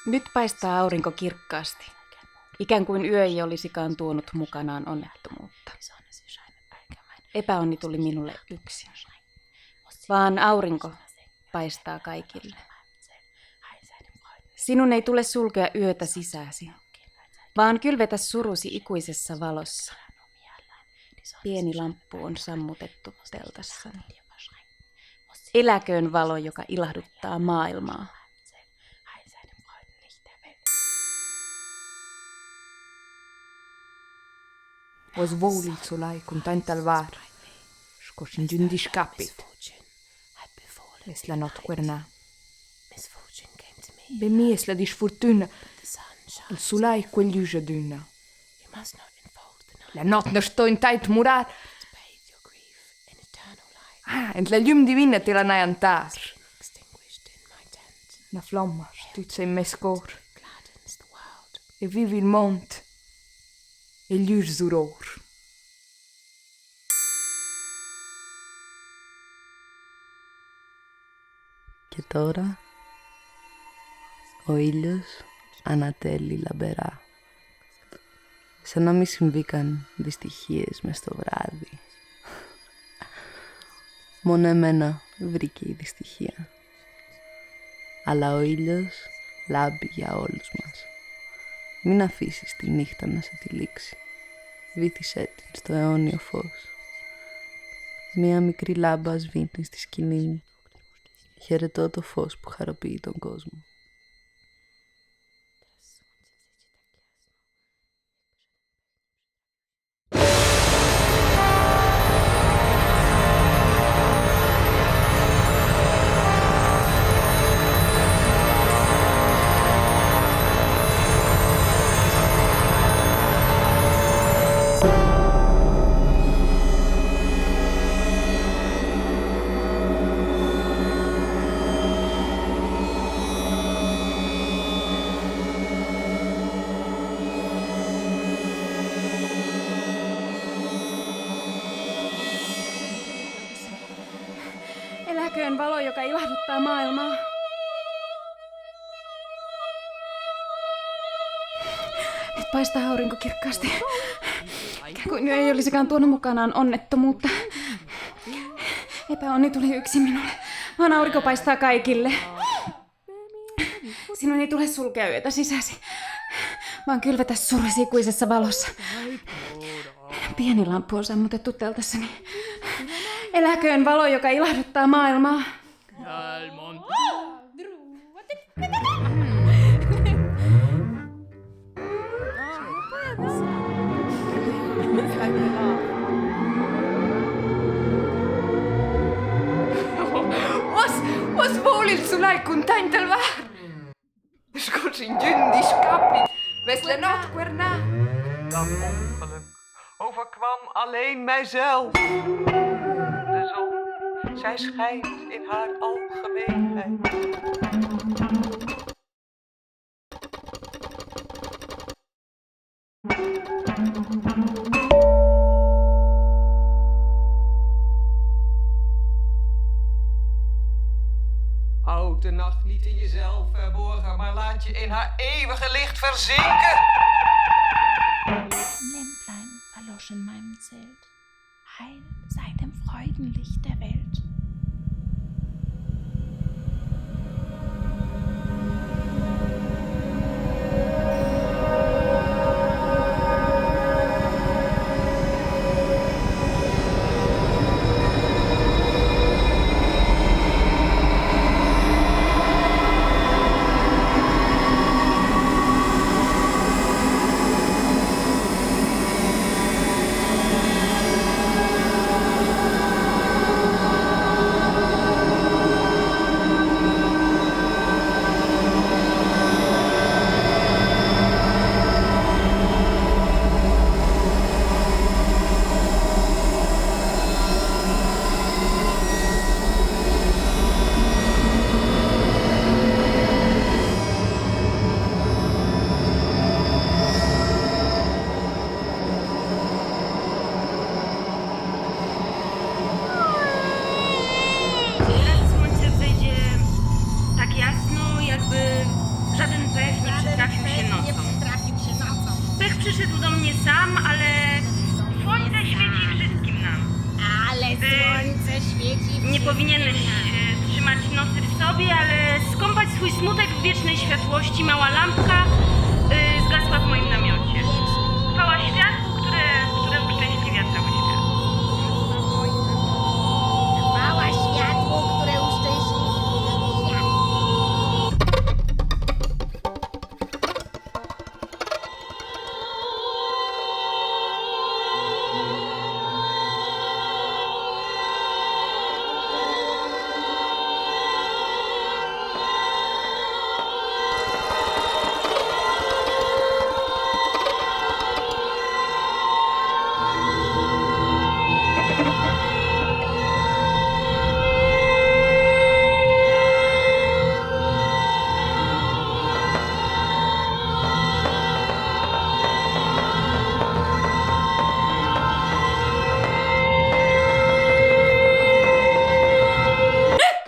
Nyt paistaa aurinko kirkkaasti, ikään kuin yö ei olisikaan tuonut mukanaan onnettomuutta. Epäonni tuli minulle yksin, vaan aurinko paistaa kaikille. Sinun ei tule sulkea yötä sisääsi, vaan kylvetä surusi ikuisessa valossa. Pieni lamppu on sammutettu teltassani. Eläköön valo, joka ilahduttaa maailmaa. Was volit sulai kun tantal var, skosin dyndish kapit. Vesla not querna. Be miesla dis fortuna, il sulai quel luja duna. La not no stoin tait murar. Ent la ljum divina te la najantar. Na flamma stutse in meskor. E vivi il mont. E ljus zuror. Και τώρα ο ήλιος ανατέλει λαμπερά, σαν να μη συμβήκαν δυστυχίες μες στο βράδυ. Μόνο εμένα βρήκε η δυστυχία, αλλά ο ήλιος λάμπει για όλους μας. Μην αφήσεις τη νύχτα να σε τυλίξει, βύθισέ την στο αιώνιο φως. Μία μικρή λάμπα σβήνει στη σκηνή μου. Χαιρετώ το φως που χαροποιεί τον κόσμο. Eläköön valo, joka ilahduttaa maailmaa. Nyt paistaa aurinko kirkkaasti. Ikään kuin yö ei olisikaan tuonut mukanaan onnettomuutta. Epäonni tuli yksin minulle, vaan aurinko paistaa kaikille. Sinun ei tule sulkea yötä sisäsi, vaan kylvetä surusi ikuisessa valossa. Pieni lamppu on sammutettu teltassani. Eläköön valo, joka ilahduttaa maailmaa. Was volit sulai kun tantal var. Skosin dyndish kapit. Vesla not querna. Dat ongeluk overkwam alleen mijzelf. De zon, zij schijnt in haar algemeenheid. Houd de nacht niet in jezelf verborgen, maar laat je in haar eeuwige licht verzinken. Lämplein verlosch in meinem Zelt. Heil sei dem Freudenlicht der Welt. Nie powinieneś trzymać nocy w sobie, ale skąpać swój smutek w wiecznej światłości. Mała lampka zgasła w moim namiocie. Chwała światłu, które uszczęśliwia cały świat. Chwała światłu, które uszczęśliwi świat.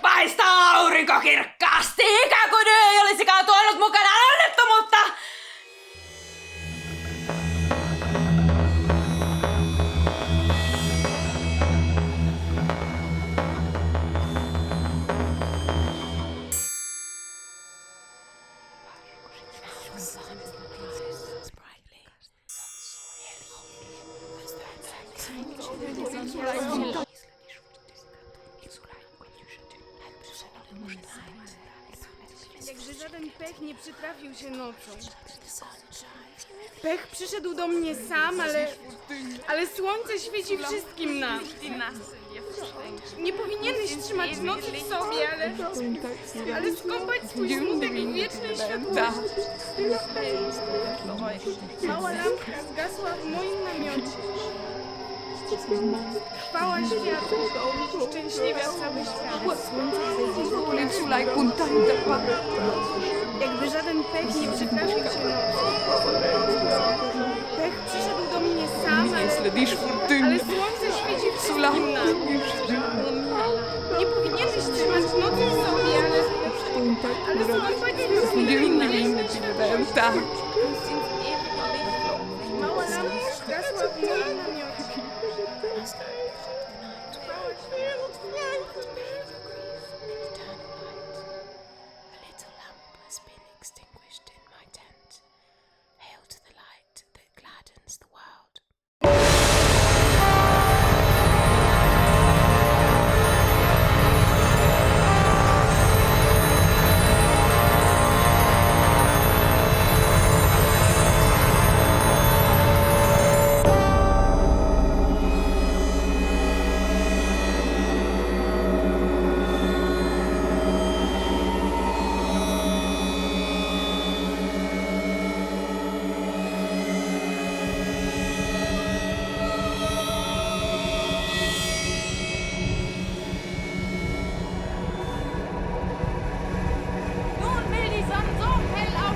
Paistaa aurinko kirkkaasti, ikään kuin yö ei olisikaan tuonut mukanaan onnettomuutta! Jakże żaden pech nie przytrafił się nocą. Pech przyszedł do mnie sam, ale słońce świeci wszystkim nam. Nie powinieneś trzymać nocy w sobie, ale skąpać swój smutek w wiecznej światłości. Mała lampka zgasła w moim namiocie. Chwała światu, szczęśliwia cały świat. Jakby żaden pech nie przytrafił się nocą. Pech przyszedł do mnie sam, ale słońce świeci wszystkim nam. Nie powinieneś trzymać nocy w sobie, ale skąpać swój smutek. Mała lampka zgasła w moim namiocie.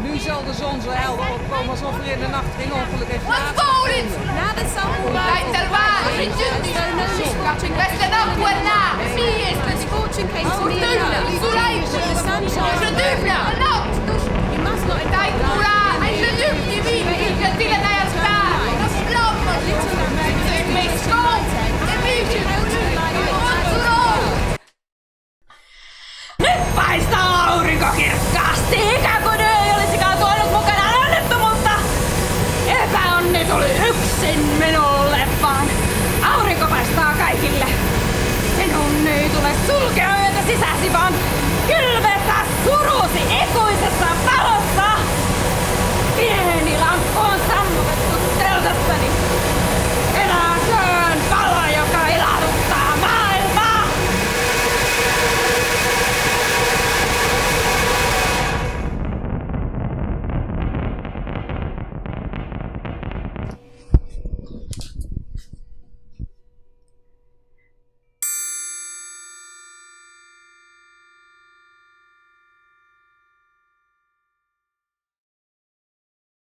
Nu zal de zon zo helder opkomen alsof er in de nacht geen ongeluk heeft plaatsgevonden. Nyt paistaa aurinko kirkkaasti, ikään kuin yö ei olisikaan tuonut mukanaan onnettomuutta! Epäonni tuli yksin minulle, vaan aurinko paistaa kaikille. Sinun ei tule sulkea yötä sisäsi, vaan kylvetä surusi ikuisessa valossa!